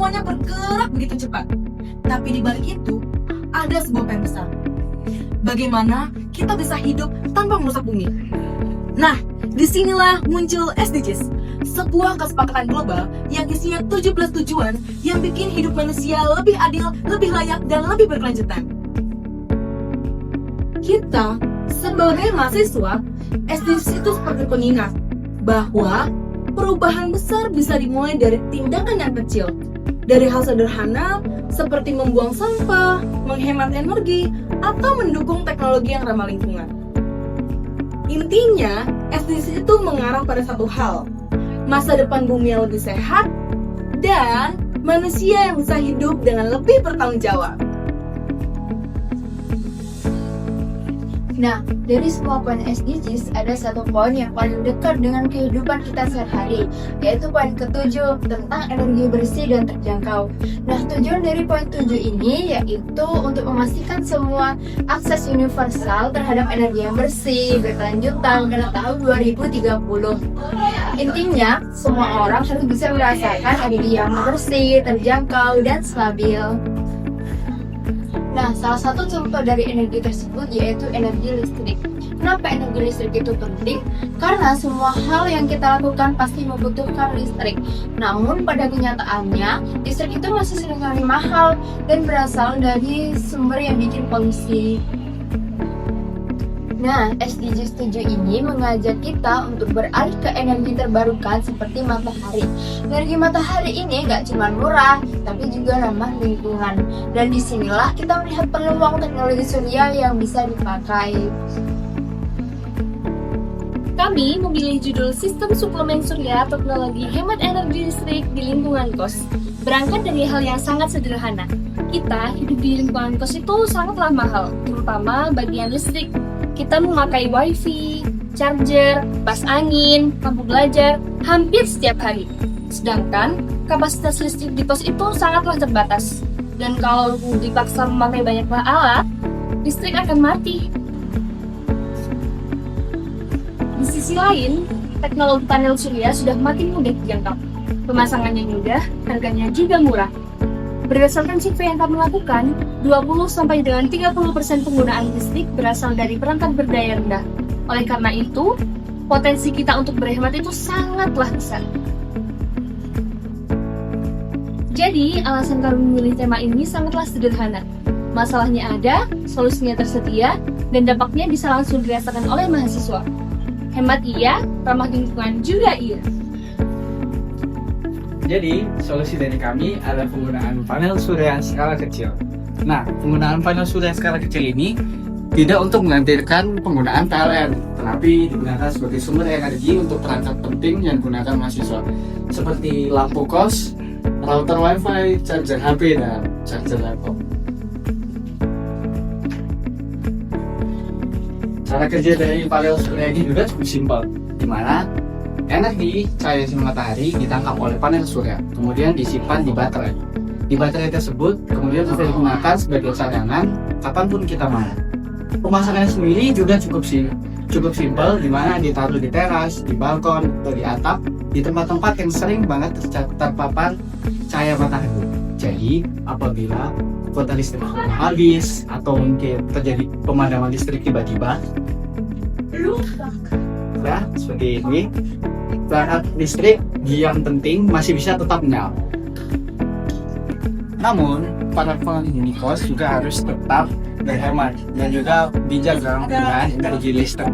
semuanya bergerak begitu cepat. Tapi di balik itu, ada sebuah PM besar. Bagaimana kita bisa hidup tanpa merusak bumi? Nah, disinilah muncul SDGs, sebuah kesepakatan global yang isinya 17 tujuan yang bikin hidup manusia lebih adil, lebih layak, dan lebih berkelanjutan. Kita, sebagai mahasiswa, SDGs itu seperti pengingat bahwa perubahan besar bisa dimulai dari tindakan yang kecil, dari hal sederhana seperti membuang sampah, menghemat energi, atau mendukung teknologi yang ramah lingkungan. Intinya, SDGs itu mengarah pada satu hal, masa depan bumi yang lebih sehat, dan manusia yang bisa hidup dengan lebih bertanggung jawab. Nah, dari semua poin SDGs, ada satu poin yang paling dekat dengan kehidupan kita sehari-hari, yaitu poin ke-7 tentang energi bersih dan terjangkau. Nah, tujuan dari poin 7 ini yaitu untuk memastikan semua akses universal terhadap energi yang bersih, berkelanjutan pada tahun 2030. Intinya, semua orang harus bisa merasakan energi yang bersih, terjangkau, dan stabil. Nah, salah satu contoh dari energi tersebut yaitu energi listrik. Kenapa energi listrik itu penting? Karena semua hal yang kita lakukan pasti membutuhkan listrik. Namun pada kenyataannya, listrik itu masih seringkali mahal dan berasal dari sumber yang bikin polusi. Nah, SDGs 7 ini mengajak kita untuk beralih ke energi terbarukan seperti matahari. Energi matahari ini gak cuma murah, tapi juga ramah lingkungan. Dan disinilah kita melihat peluang teknologi surya yang bisa dipakai. Kami memilih judul Sistem Suplemen Surya Teknologi Hemat Energi Listrik di Lingkungan Kos. Berangkat dari hal yang sangat sederhana. Kita hidup di lingkungan kos itu sangatlah mahal, terutama bagian listrik. Kita memakai wifi, charger, kipas angin, lampu belajar hampir setiap hari. Sedangkan kapasitas listrik di kos itu sangatlah terbatas. Dan kalau dipaksa memakai banyaklah alat, listrik akan mati. Di sisi lain, teknologi panel surya sudah makin mudah dijangkau. Pemasangannya mudah, harganya juga murah. Berdasarkan survei yang kami lakukan, 20-30% penggunaan listrik berasal dari perangkat berdaya rendah. Oleh karena itu, potensi kita untuk berhemat itu sangatlah besar. Jadi, alasan kami memilih tema ini sangatlah sederhana. Masalahnya ada, solusinya tersedia, dan dampaknya bisa langsung dirasakan oleh mahasiswa. Hemat iya, ramah lingkungan juga iya. Jadi, solusi dari kami adalah penggunaan panel surya skala kecil. Nah, penggunaan panel surya skala kecil ini tidak untuk menggantikan penggunaan PLN, tetapi digunakan sebagai sumber energi untuk perangkat penting yang digunakan mahasiswa, seperti lampu kos, router wifi, charger HP, dan charger laptop. Cara kerja dari panel surya ini juga cukup simpel, di mana energi cahaya sinar matahari ditangkap oleh panel surya, kemudian disimpan di baterai. Di baterai tersebut kemudian bisa digunakan sebagai cadangan kapanpun kita mau. Pemasangannya sendiri juga cukup simpel, di mana ditaruh di teras, di balkon, atau di atap, di tempat-tempat yang sering banget terpapar cahaya matahari. Jadi apabila kuota listrik habis atau mungkin terjadi pemadaman listrik tiba-tiba, ya seperti ini, perangkat listrik yang penting masih bisa tetap nyala. Namun, para penghuni kos juga harus tetap berhemat dan juga bijak dalam penggunaan energi listrik.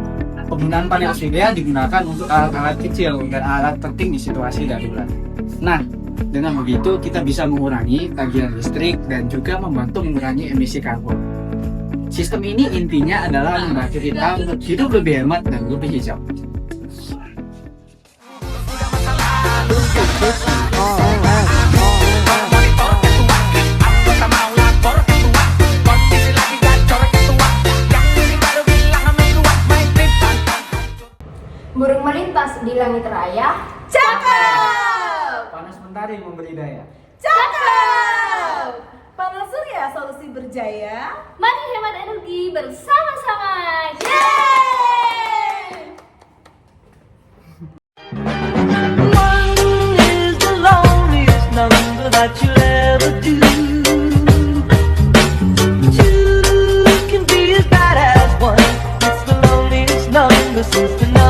Penggunaan panel surya digunakan untuk alat-alat kecil dan alat penting di situasi darurat. Nah, dengan begitu kita bisa mengurangi tagihan listrik dan juga membantu mengurangi emisi karbon. Sistem ini intinya adalah membantu kita untuk hidup lebih hemat dan lebih hijau. Burung melintas di langit raya. Cakep! Panas mentari memberi daya. Cakep! Panel surya solusi berjaya. Mari hemat energi bersama-sama. Yeay! One is the loneliest number that you'll This is the night.